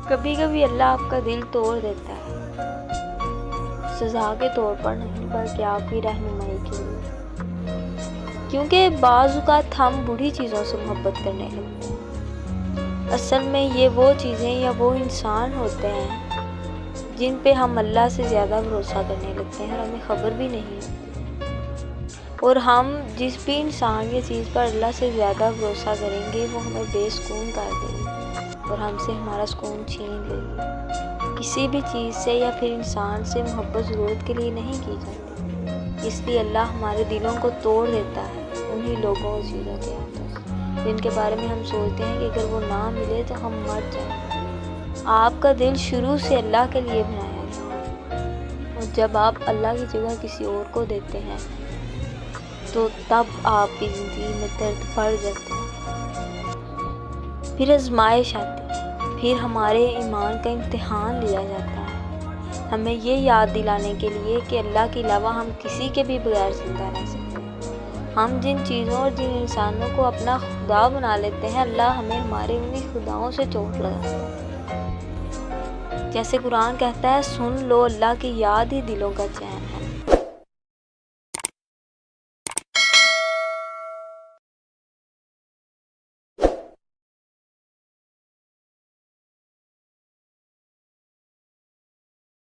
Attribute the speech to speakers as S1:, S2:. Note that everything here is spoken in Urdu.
S1: کبھی کبھی اللہ آپ کا دل توڑ دیتا ہے، سزا کے طور پر نہیں بلکہ آپ کی رہنمائی کے لیے، کیونکہ بعض اوقات ہم بری چیزوں سے محبت کرنے لگتے ہیں۔ اصل میں یہ وہ چیزیں یا وہ انسان ہوتے ہیں جن پہ ہم اللہ سے زیادہ بھروسہ کرنے لگتے ہیں اور ہمیں خبر بھی نہیں ہوتی، اور ہم جس بھی انسان یا چیز پر اللہ سے زیادہ بھروسہ کریں گے وہ ہمیں بے سکون کر دے گی اور ہم سے ہمارا سکون چھین لے گی۔ کسی بھی چیز سے یا پھر انسان سے محبت ضرورت کے لیے نہیں کی جاتی، اس لیے اللہ ہمارے دلوں کو توڑ دیتا ہے انہی لوگوں اور چیزوں کے ہاتھوں سے جن کے بارے میں ہم سوچتے ہیں کہ اگر وہ نہ ملے تو ہم مر جائیں۔ آپ کا دل شروع سے اللہ کے لیے بنایا گیا، اور جب آپ اللہ کی جگہ کسی اور کو دیتے ہیں تو تب آپ کی زندگی میں درد بڑھ جاتا ہے، پھر آزمائش آتی ہے، پھر ہمارے ایمان کا امتحان لیا جاتا ہے، ہمیں یہ یاد دلانے کے لیے کہ اللہ کے علاوہ ہم کسی کے بھی بغیر زندہ رہ سکتے ہیں۔ ہم جن چیزوں اور جن انسانوں کو اپنا خدا بنا لیتے ہیں، اللہ ہمیں ہمارے انہی خداؤں سے چوٹ لگاتا ہے۔ جیسے قرآن کہتا ہے، سن لو اللہ کی یاد ہی دلوں کا چین ہے۔